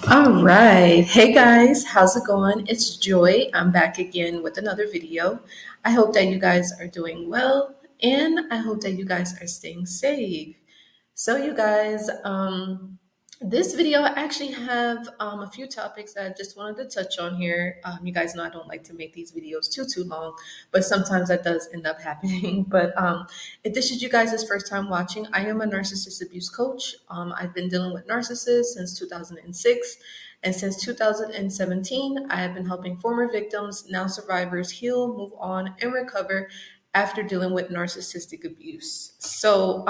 All right. Hey guys, how's it going? It's Joy. I'm back again with another video. I hope that you guys are doing well and I hope that you guys are staying safe. So, you guys, this video I actually have a few topics that I just wanted to touch on here. You guys know I don't like to make these videos too long, but sometimes that does end up happening. But if this is you guys' first time watching, I am a narcissist abuse coach. I've been dealing with narcissists since 2006. And since 2017, I have been helping former victims, now survivors, heal, move on, and recover after dealing with narcissistic abuse. So,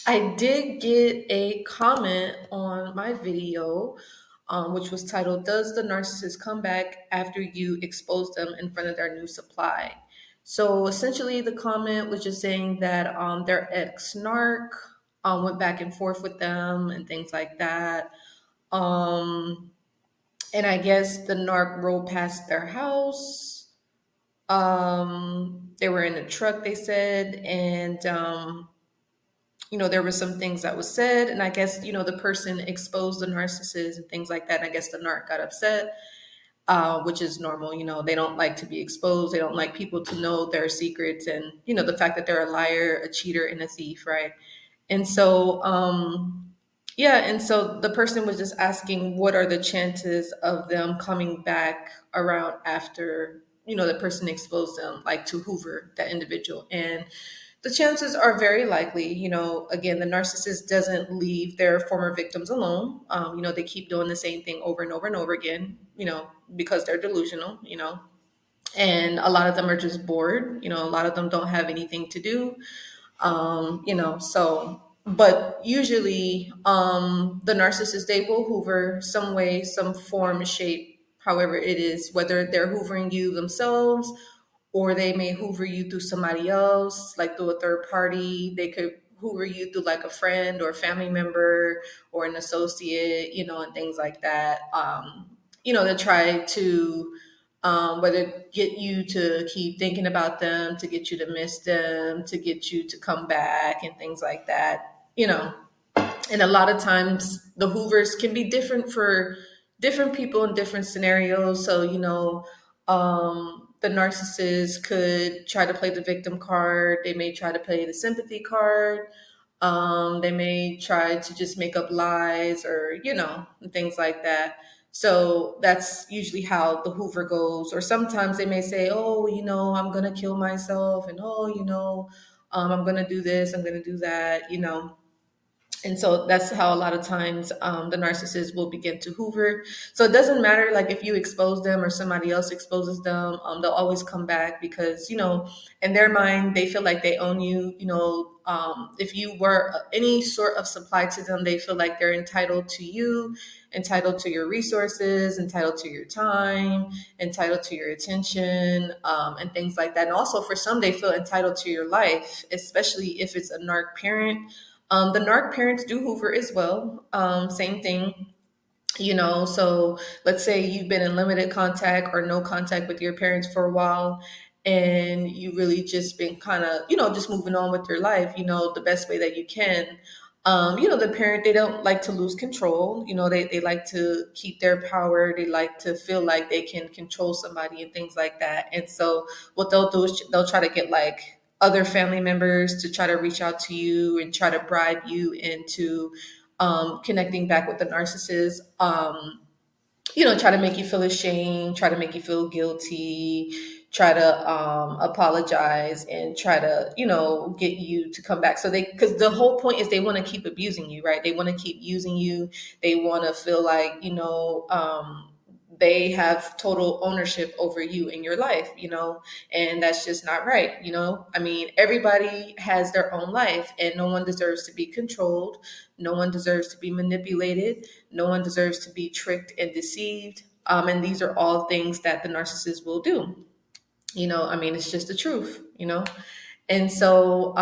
I did get a comment on my video, which was titled, Does the Narcissist Come Back After You Expose Them in Front of Their New Supply? So essentially, the comment was just saying that their ex Narc went back and forth with them and things like that. Um, and I guess the Narc rode past their house. They were in a truck, they said, and there were some things that was said, and I guess the person exposed the narcissist and things like that. And I guess the narc got upset, which is normal. They don't like to be exposed. They don't like people to know their secrets, and the fact that they're a liar, a cheater, and a thief, right? And so, yeah, and so the person was just asking, what are the chances of them coming back around after the person exposed them, like to hoover that individual. And the chances are very likely. Again, the narcissist doesn't leave their former victims alone. They keep doing the same thing over and over and over again, because they're delusional, and a lot of them are just bored. A lot of them don't have anything to do. But usually the narcissist, they will hoover some way, some form, shape, however it is, whether they're hoovering you themselves or they may hoover you through somebody else, like through a third party. They could hoover you through like a friend or a family member or an associate, and things like that. To try to whether get you to keep thinking about them, to get you to miss them, to get you to come back and things like that. And a lot of times the hoovers can be different for different people in different scenarios. So, the narcissist could try to play the victim card. They may try to play the sympathy card. They may try to just make up lies or, and things like that. So that's usually how the hoover goes. Or sometimes they may say, oh, I'm going to kill myself. And, oh, I'm going to do this, I'm going to do that. And so that's how a lot of times the narcissist will begin to hoover. So it doesn't matter, like if you expose them or somebody else exposes them, they'll always come back because, in their mind, they feel like they own you. If you were any sort of supply to them, they feel like they're entitled to you, entitled to your resources, entitled to your time, entitled to your attention, and things like that. And also for some, they feel entitled to your life, especially if it's a narc parent. The narc parents do hoover as well. Same thing, so let's say you've been in limited contact or no contact with your parents for a while and you really just been kind of, just moving on with your life, the best way that you can. The parent, they don't like to lose control. They like to keep their power. They like to feel like they can control somebody and things like that. And so what they'll do is they'll try to get like other family members to try to reach out to you and try to bribe you into connecting back with the narcissist. Try to make you feel ashamed, try to make you feel guilty, try to apologize and try to, get you to come back. So because the whole point is they want to keep abusing you, right? They want to keep using you. They want to feel like, they have total ownership over you in your life, and that's just not right. I mean, everybody has their own life and no one deserves to be controlled. No one deserves to be manipulated. No one deserves to be tricked and deceived. And these are all things that the narcissist will do. I mean, it's just the truth. And so,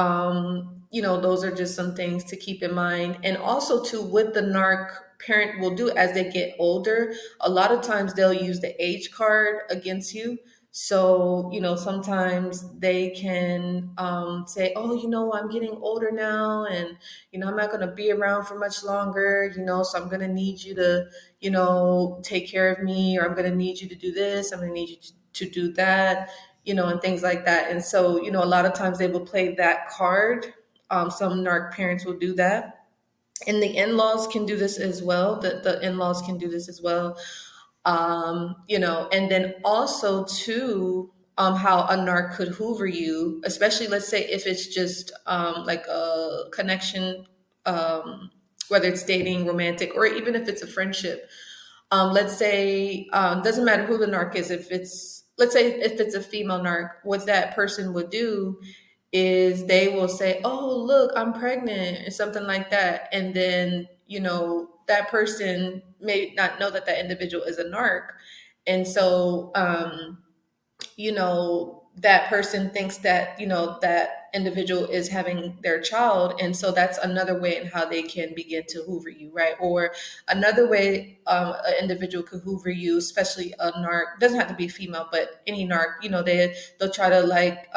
those are just some things to keep in mind. And also too, what the narc parent will do as they get older, a lot of times they'll use the age card against you. So, sometimes they can say, oh, I'm getting older now, and, I'm not going to be around for much longer, so I'm going to need you to, take care of me, or I'm going to need you to do this, I'm going to need you to do that, and things like that. And so, a lot of times they will play that card. Some narc parents will do that. And the in-laws can do this as well. The in-laws can do this as well. And then also too, how a narc could hoover you, especially let's say if it's just like a connection, whether it's dating, romantic, or even if it's a friendship. Let's say doesn't matter who the narc is. If it's, let's say if it's a female narc, what that person would do is they will say, "Oh, look, I'm pregnant," or something like that, and then that person may not know that that individual is a narc, and so that person thinks that that individual is having their child, and so that's another way in how they can begin to hoover you, right? Or another way an individual could hoover you, especially a narc, doesn't have to be female, but any narc, they'll try to like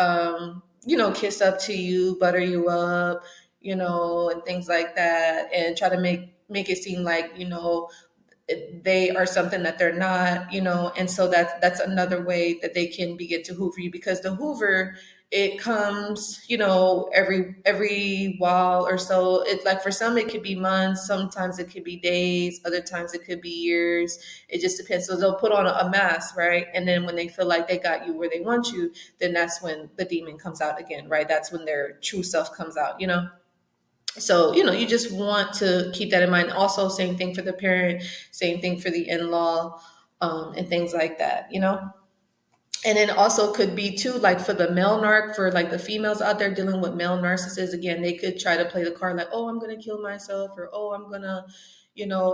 kiss up to you, butter you up, and things like that, and try to make it seem like they are something that they're not, and so that's another way that they can begin to hoover you, because the hoover, it comes every while or so. It, like, for some it could be months, sometimes it could be days, other times it could be years. It just depends. So they'll put on a mask, right? And then when they feel like they got you where they want you, then that's when the demon comes out again, right? That's when their true self comes out. So you just want to keep that in mind. Also, same thing for the parent, same thing for the in-law, and things like that. And then also could be too, like for the male narc, for like the females out there dealing with male narcissists, again, they could try to play the card like, oh, I'm gonna kill myself, or oh, I'm gonna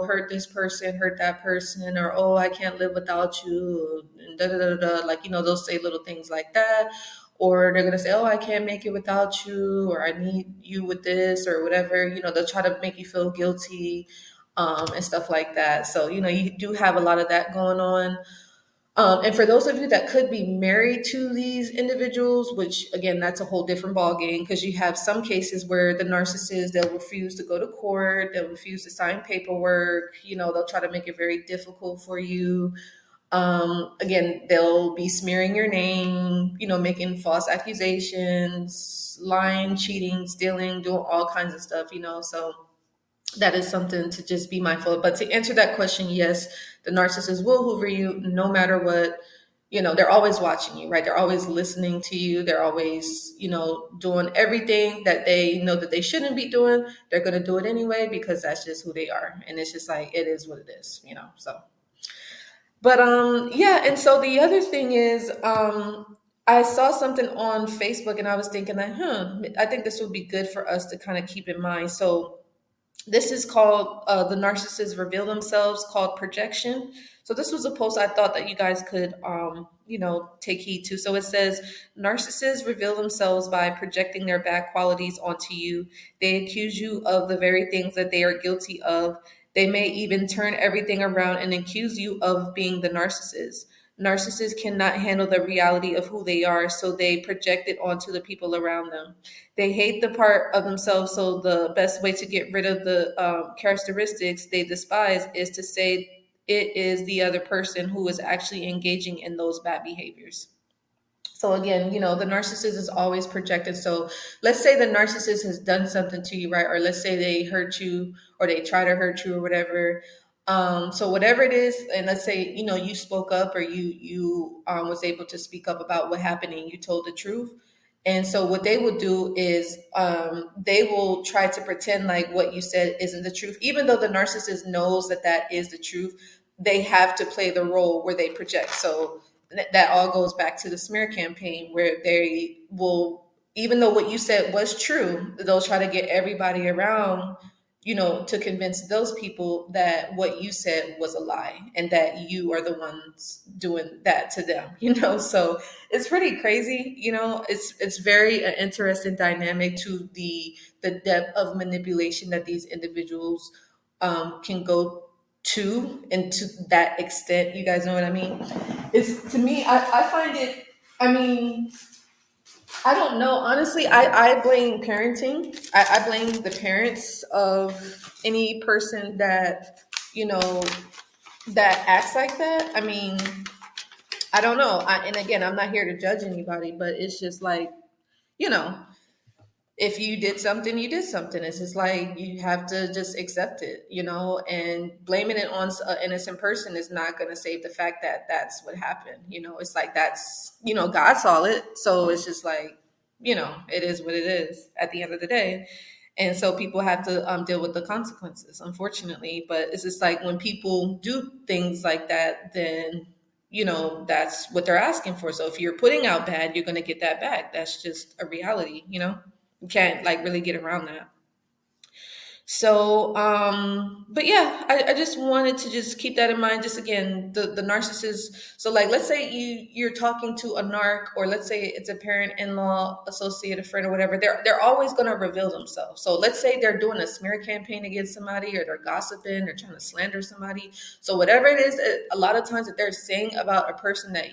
hurt this person, hurt that person, or oh, I can't live without you, and da da da da. Like, they'll say little things like that. Or they're gonna say, oh, I can't make it without you, or I need you with this, or whatever. They'll try to make you feel guilty, and stuff like that. So, you do have a lot of that going on. And for those of you that could be married to these individuals, which again, that's a whole different ballgame, because you have some cases where the narcissist, they'll refuse to go to court, they'll refuse to sign paperwork, they'll try to make it very difficult for you. Again, they'll be smearing your name, making false accusations, lying, cheating, stealing, doing all kinds of stuff. So that is something to just be mindful of. But to answer that question, yes, the narcissist will hoover you no matter what. They're always watching you, right? They're always listening to you. They're always, doing everything that they know that they shouldn't be doing. They're going to do it anyway, because that's just who they are. And it's just like, it is what it is. So, but yeah. And so the other thing is, I saw something on Facebook, and I was thinking that, I think this would be good for us to kind of keep in mind. So this is called the narcissists reveal themselves, called projection. So this was a post I thought that you guys could, take heed to. So it says, narcissists reveal themselves by projecting their bad qualities onto you. They accuse you of the very things that they are guilty of. They may even turn everything around and accuse you of being the narcissist. Narcissists cannot handle the reality of who they are, so they project it onto the people around them. They hate the part of themselves, so the best way to get rid of the characteristics they despise is to say it is the other person who is actually engaging in those bad behaviors. So again, the narcissist is always projected. So let's say the narcissist has done something to you, right? Or let's say they hurt you, or they try to hurt you, or whatever. So whatever it is, and let's say you spoke up, or you was able to speak up about what happened, and you told the truth. And so what they will do is they will try to pretend like what you said isn't the truth, even though the narcissist knows that that is the truth. They have to play the role where they project. So that all goes back to the smear campaign, where they will, even though what you said was true, they'll try to get everybody around, to convince those people that what you said was a lie, and that you are the ones doing that to them. So it's pretty crazy. It's very interesting dynamic to the depth of manipulation that these individuals can go and to that extent. You guys know what I mean? It's to me, I find it, I mean, I don't know. Honestly, I blame parenting. I blame the parents of any person that, you know, that acts like that. I mean, I don't know. And again, I'm not here to judge anybody, but it's just like, you know, if you did something, you did something. It's just like you have to just accept it, and blaming it on an innocent person is not going to save the fact that that's what happened. It's like God saw it. So it's just like, it is what it is at the end of the day. And so people have to deal with the consequences, unfortunately. But it's just like when people do things like that, then that's what they're asking for. So if you're putting out bad, you're going to get that back. That's just a reality. You can't like really get around that. So, but yeah, I just wanted to just keep that in mind. Just again, the narcissist. So like, let's say you're talking to a narc, or let's say it's a parent, in-law, associate, a friend, or whatever. They're always going to reveal themselves. So let's say they're doing a smear campaign against somebody, or they're gossiping, they're trying to slander somebody. So whatever it is, a lot of times that they're saying about a person that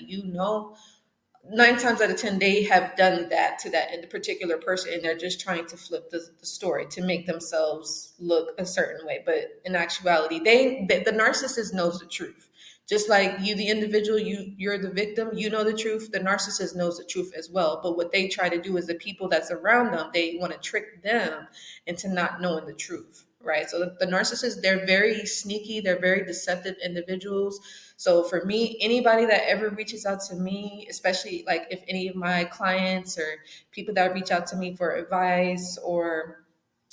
9 times out of 10, they have done that to that particular person, and they're just trying to flip the story to make themselves look a certain way. But in actuality, the narcissist knows the truth. Just like you, the individual, you're the victim, you know the truth. The narcissist knows the truth as well. But what they try to do is the people that's around them, they want to trick them into not knowing the truth, right? So the narcissists, they're very sneaky, they're very deceptive individuals. So for me, anybody that ever reaches out to me, especially like if any of my clients or people that reach out to me for advice, or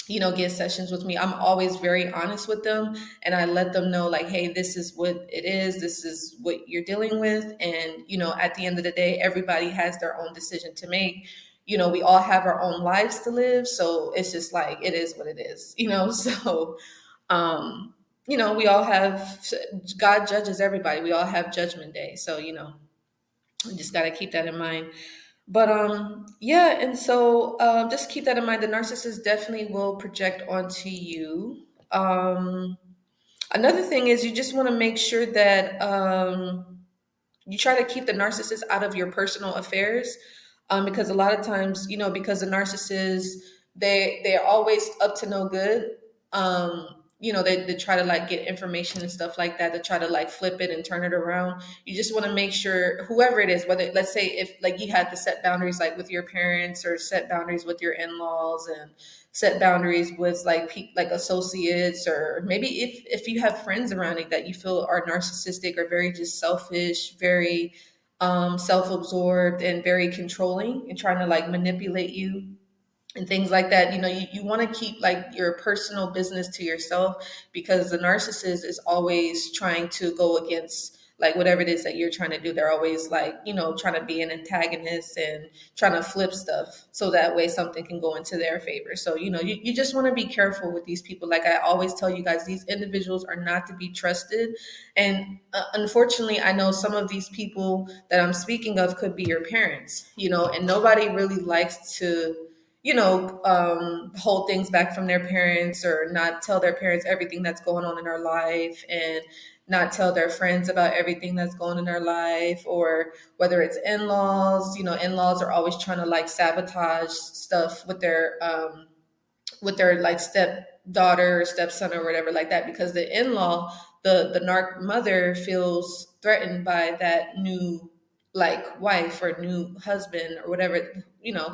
get sessions with me, I'm always very honest with them, and I let them know like, hey, this is what it is, this is what you're dealing with. And at the end of the day, everybody has their own decision to make. We all have our own lives to live, so it's just like, it is what it is. So we all have, God judges everybody. We all have judgment day. So, we just got to keep that in mind. But yeah, and so just keep that in mind. The narcissist definitely will project onto you. Another thing is, you just want to make sure that you try to keep the narcissist out of your personal affairs, because a lot of times, because the narcissists, they're always up to no good. They try to like get information and stuff like that, to try to like flip it and turn it around. You just want to make sure, whoever it is, whether, let's say, if like you had to set boundaries like with your parents, or set boundaries with your in-laws, and set boundaries with like associates, or maybe if you have friends around it that you feel are narcissistic, or very just selfish, very self-absorbed, and very controlling, and trying to like manipulate you and things like that. You want to keep like your personal business to yourself, because the narcissist is always trying to go against like whatever it is that you're trying to do. They're always like, trying to be an antagonist and trying to flip stuff so that way something can go into their favor. So, you just want to be careful with these people. Like I always tell you guys, these individuals are not to be trusted. And unfortunately, I know some of these people that I'm speaking of could be your parents, and nobody really likes to hold things back from their parents, or not tell their parents everything that's going on in their life, and not tell their friends about everything that's going on in their life. Or whether it's in-laws, in-laws are always trying to like sabotage stuff with their like stepdaughter or stepson or whatever like that, because the in-law, the narc mother, feels threatened by that new like wife or new husband or whatever,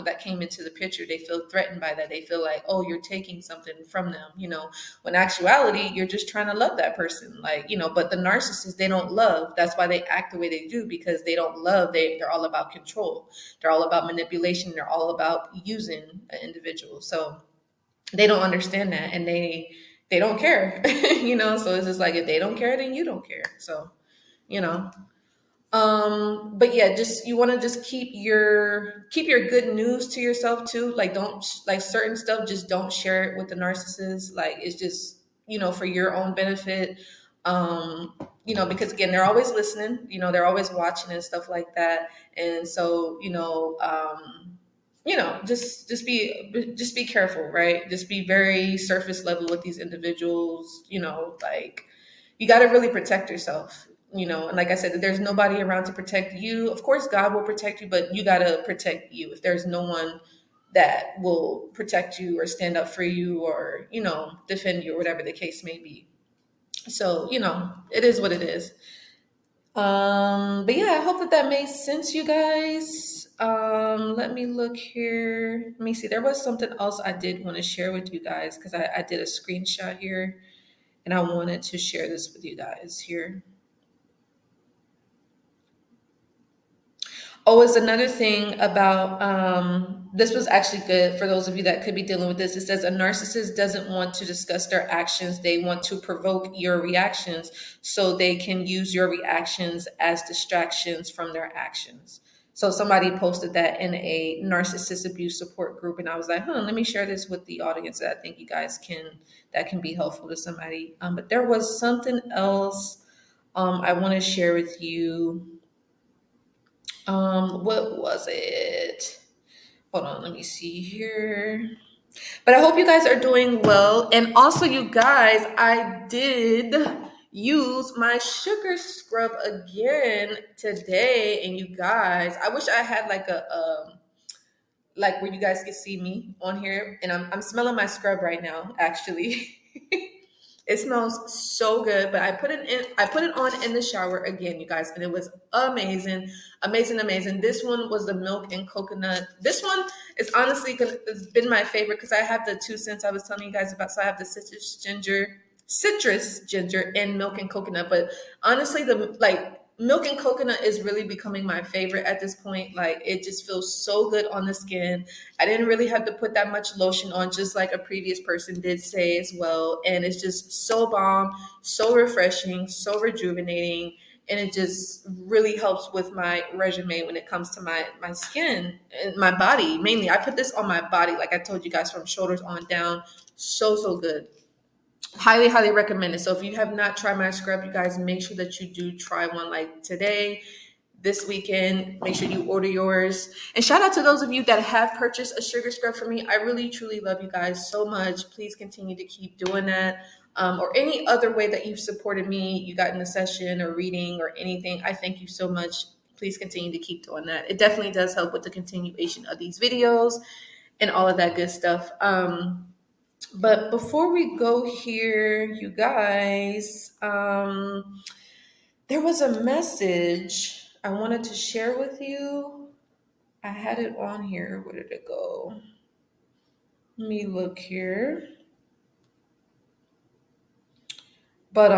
that came into the picture. They feel threatened by that. They feel like, oh, you're taking something from them, when actuality, you're just trying to love that person. Like, but the narcissists, they don't love. That's why they act the way they do, because they don't love. They're all about control. They're all about manipulation. They're all about using an individual. So they don't understand that, and they don't care. So it's just like, if they don't care, then you don't care. So, you know but yeah, just, you want to just keep your good news to yourself too. Like, don't, like, certain stuff, just don't share it with the narcissist. Like, it's just, for your own benefit. Because again, they're always listening, they're always watching and stuff like that. And so, just be careful, right? Just be very surface level with these individuals, like, you got to really protect yourself, and like I said, there's nobody around to protect you. Of course God will protect you, but you got to protect you. If there's no one that will protect you or stand up for you or defend you or whatever the case may be. So it is what it is. But yeah, I hope that made sense, you guys. Let me look here. Let me see. There was something else I did want to share with you guys because I did a screenshot here and I wanted to share this with you guys here. Oh, it's another thing about this was actually good for those of you that could be dealing with this. It says a narcissist doesn't want to discuss their actions. They want to provoke your reactions so they can use your reactions as distractions from their actions. So somebody posted that in a narcissist abuse support group, and I was like, let me share this with the audience that I think you guys that can be helpful to somebody. But there was something else I want to share with you. What was it? Hold on, let me see here. But I hope you guys are doing well. And also, you guys, I did use my sugar scrub again today. And you guys, I wish I had like like where you guys can see me on here. And I'm smelling my scrub right now, actually. It smells so good, but I put it on in the shower again, you guys, and it was amazing, amazing, amazing. This one was the milk and coconut. This one is honestly it's been my favorite because I have the 2 scents I was telling you guys about. So I have the citrus ginger, and milk and coconut. But honestly, the milk and coconut is really becoming my favorite at this point. Like, it just feels so good on the skin. I didn't really have to put that much lotion on, just like a previous person did say as well. And it's just so bomb, so refreshing, so rejuvenating. And it just really helps with my regimen when it comes to my skin and my body. Mainly, I put this on my body, like I told you guys, from shoulders on down. So good. Highly, highly recommend it. So if you have not tried my scrub, you guys, make sure that you do try one, like today, this weekend. Make sure you order yours. And shout out to those of you that have purchased a sugar scrub for me. I really, truly love you guys so much. Please continue to keep doing that. Or any other way that you've supported me, you got in a session or reading or anything. I thank you so much. Please continue to keep doing that. It definitely does help with the continuation of these videos and all of that good stuff. But before we go here, you guys, there was a message I wanted to share with you. I had it on here. Where did it go? Let me look here. But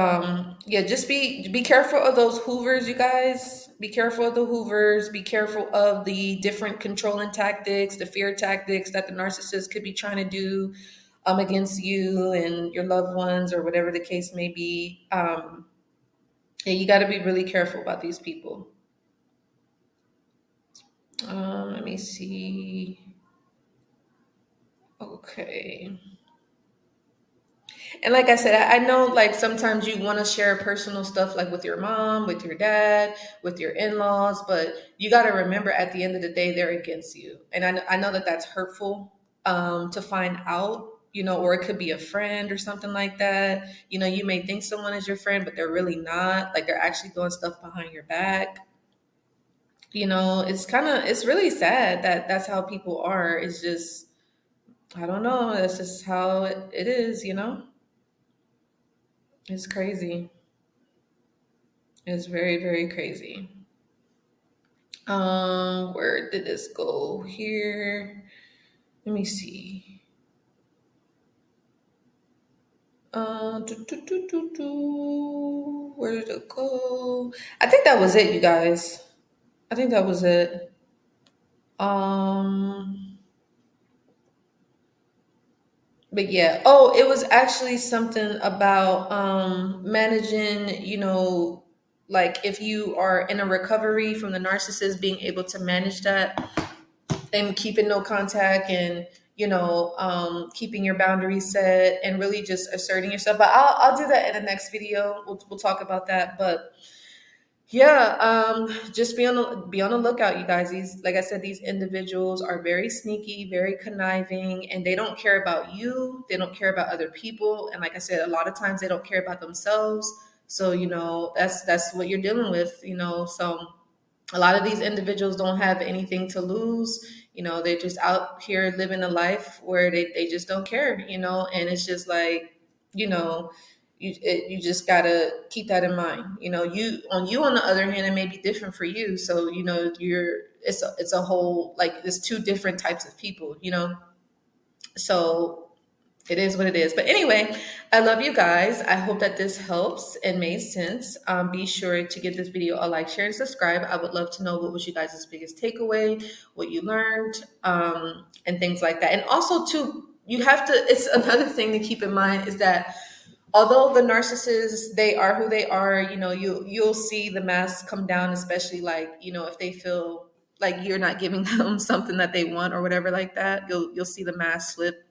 yeah, just be careful of those hoovers, you guys. Be careful of the hoovers. Be careful of the different controlling tactics, the fear tactics that the narcissist could be trying to do against you and your loved ones, or whatever the case may be. Yeah, you got to be really careful about these people. Let me see. Okay. And like I said, I know, like, sometimes you want to share personal stuff, like with your mom, with your dad, with your in-laws, but you got to remember, at the end of the day, they're against you. And I know that that's hurtful to find out, or it could be a friend or something like that. You may think someone is your friend, but they're really not. Like, they're actually doing stuff behind your back. It's really sad that that's how people are. It's just, I don't know. That's just how it is. It's crazy. It's very, very crazy. Where did this go here? Let me see. Where did it go? I think that was it, you guys. I think that was it. But yeah. Oh, it was actually something about managing, like, if you are in a recovery from the narcissist, being able to manage that and keeping no contact, and keeping your boundaries set and really just asserting yourself. But I'll do that in the next video. We'll talk about that. But yeah, just be on the lookout, you guys. These, like I said, these individuals are very sneaky, very conniving, and they don't care about you. They don't care about other people, and like I said, a lot of times they don't care about themselves. So, that's what you're dealing with, So a lot of these individuals don't have anything to lose. They're just out here living a life where they just don't care, and it's just like, you know, you just gotta keep that in mind. You on the other hand, it may be different for you. So, it's a whole, like, it's two different types of people. So it is what it is. But anyway, I love you guys. I hope that this helps and made sense. Be sure to give this video a like, share, and subscribe. I would love to know what was you guys' biggest takeaway, what you learned, and things like that. And also, too, it's another thing to keep in mind is that although the narcissists, they are who they are, you'll see the mask come down, especially like, if they feel like you're not giving them something that they want or whatever like that, you'll see the mask slip.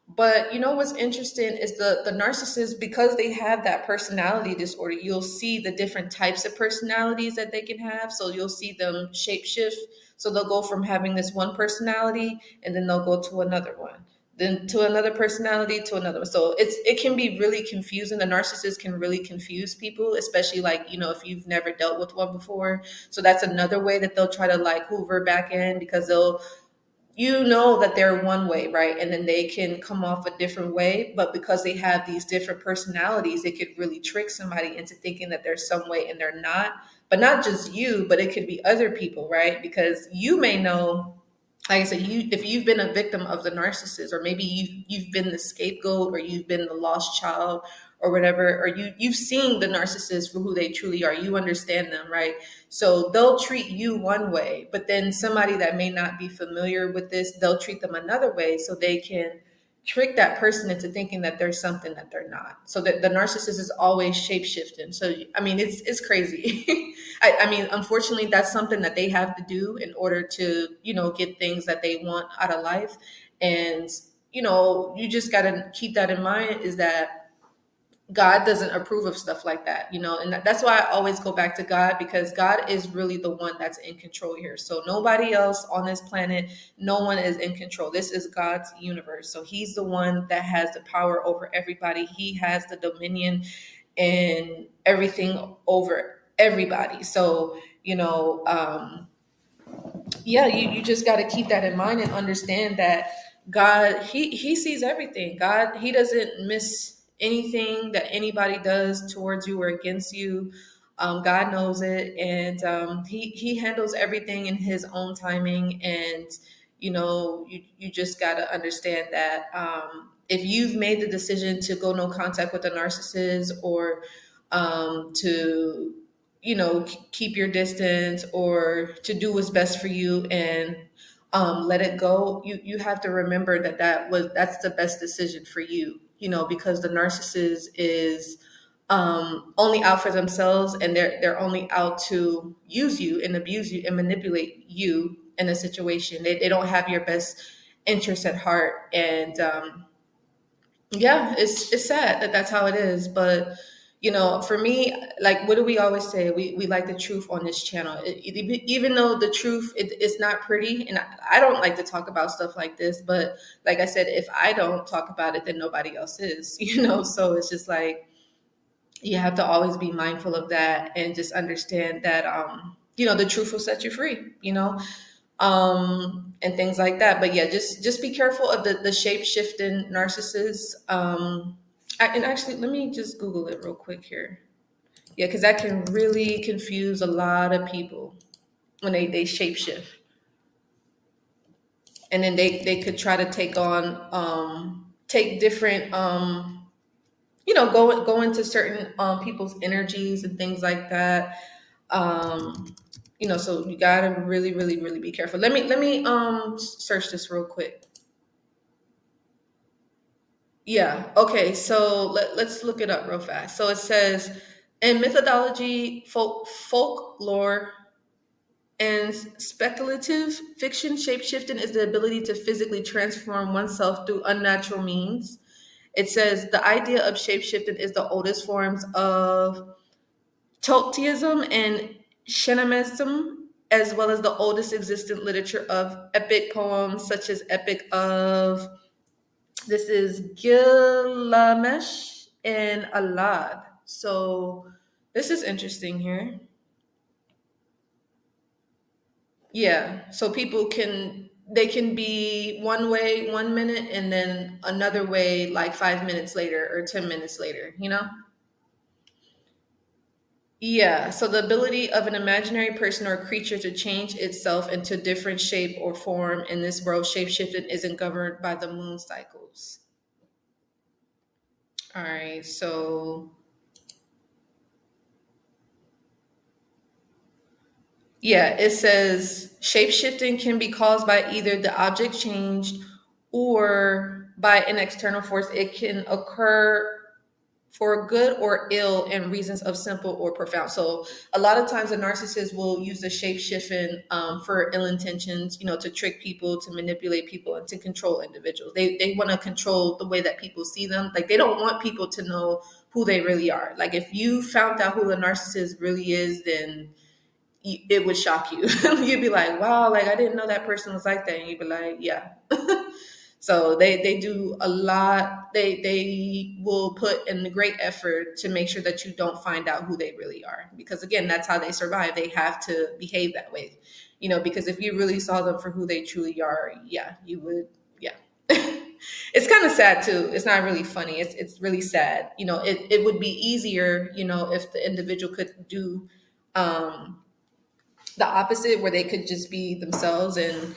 But what's interesting is the narcissist, because they have that personality disorder, you'll see the different types of personalities that they can have. So you'll see them shapeshift. So they'll go from having this one personality and then they'll go to another one, then to another personality, to another one. So it can be really confusing. The narcissist can really confuse people, especially like, if you've never dealt with one before. So that's another way that they'll try to like hoover back in, because that they're one way, right? And then they can come off a different way. But because they have these different personalities, it could really trick somebody into thinking that they're some way and they're not. But not just you, but it could be other people, right? Because you may know, like I said, if you've been a victim of the narcissist, or maybe you've been the scapegoat, or you've been the lost child, or whatever, or you've seen the narcissist for who they truly are. You understand them, right? So they'll treat you one way, but then somebody that may not be familiar with this, they'll treat them another way, so they can trick that person into thinking that there's something that they're not. So that the narcissist is always shape shifting. So I mean, it's crazy. I mean, unfortunately, that's something that they have to do in order to get things that they want out of life. And you just got to keep that in mind, is that God doesn't approve of stuff like that, and that's why I always go back to God, because God is really the one that's in control here. So nobody else on this planet, no one is in control. This is God's universe. So he's the one that has the power over everybody. He has the dominion and everything over everybody. So, yeah, you just got to keep that in mind and understand that God, he sees everything. God, he doesn't miss anything that anybody does towards you or against you. God knows it, and he handles everything in his own timing. And you just got to understand that if you've made the decision to go no contact with a narcissist, or to keep your distance, or to do what's best for you and let it go, you have to remember that's the best decision for you, because the narcissist is only out for themselves, and they're only out to use you and abuse you and manipulate you in a situation. They don't have your best interest at heart. And yeah, it's sad that that's how it is. But for me, like, what do we always say? We like the truth on this channel. Even though the truth is not pretty, and I don't like to talk about stuff like this. But like I said, if I don't talk about it, then nobody else is. So it's just like, you have to always be mindful of that, and just understand that the truth will set you free. And things like that. But yeah, just be careful of the shape shifting narcissists. And actually, let me just Google it real quick here. Yeah, because that can really confuse a lot of people when they shape shift, and then they could try to take different go into certain people's energies and things like that. So you gotta really, really, really be careful. Let me search this real quick. Yeah. Okay. So let's look it up real fast. So it says, in mythology, folklore, and speculative fiction, shapeshifting is the ability to physically transform oneself through unnatural means. It says the idea of shapeshifting is the oldest forms of Tolteism and shamanism, as well as the oldest existent literature of epic poems, such as Epic of, this is Gilgamesh and Alad. So this is interesting here. Yeah. So people can, they can be one way 1 minute and then another way like 5 minutes later or 10 minutes later, you know? Yeah. So the ability of an imaginary person or creature to change itself into different shape or form in this world, shapeshifting isn't governed by the moon cycles. All right. So yeah, it says shapeshifting can be caused by either the object changed or by an external force. It can occur for good or ill and reasons of simple or profound. So a lot of times a narcissist will use the shape shifting for ill intentions, you know, to trick people, to manipulate people, and to control individuals. They want to control the way that people see them. Like they don't want people to know who they really are. Like if you found out who the narcissist really is, then it would shock you. You'd be like, wow, like I didn't know that person was like that. And you'd be like, yeah. So they do a lot. They will put in the great effort to make sure that you don't find out who they really are. Because again, that's how they survive. They have to behave that way. You know, because if you really saw them for who they truly are, yeah, you would, yeah. It's kind of sad too. It's not really funny. It's really sad. You know, it would be easier, you know, if the individual could do um the opposite, where they could just be themselves and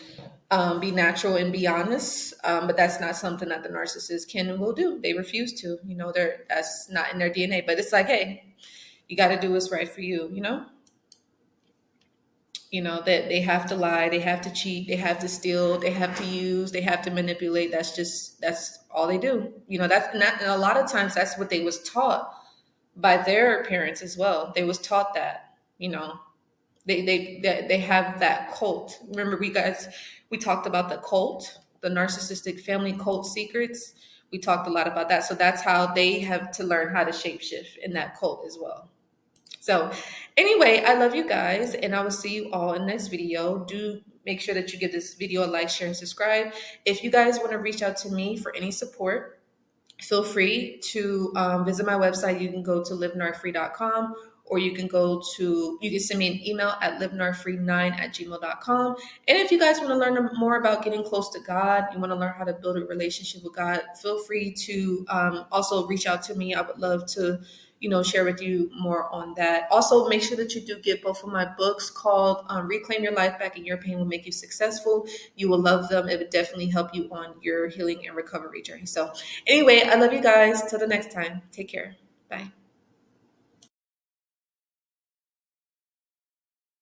be natural and be honest. But that's not something that the narcissist can and will do. They refuse to. You know, that's not in their DNA. But it's like, hey, you got to do what's right for you. You know. You know that they have to lie, they have to cheat, they have to steal, they have to use, they have to manipulate. That's all they do. You know, that's not. And a lot of times, that's what they was taught by their parents as well. They was taught that. You know, they have that cult. Remember, we talked about the cult, the narcissistic family cult secrets. We talked a lot about that. So that's how they have to learn how to shapeshift in that cult as well. So anyway, I love you guys, and I will see you all in the next video. Do make sure that you give this video a like, share, and subscribe. If you guys want to reach out to me for any support, feel free to visit my website. You can go to livenarfree.com, or you can send me an email at livenarfree9@gmail.com. And if you guys want to learn more about getting close to God, you want to learn how to build a relationship with God, feel free to also reach out to me. I would love to, you know, share with you more on that. Also, make sure that you do get both of my books called Reclaim Your Life Back and Your Pain Will Make You Successful. You will love them. It would definitely help you on your healing and recovery journey. So anyway, I love you guys. Till the next time. Take care. Bye.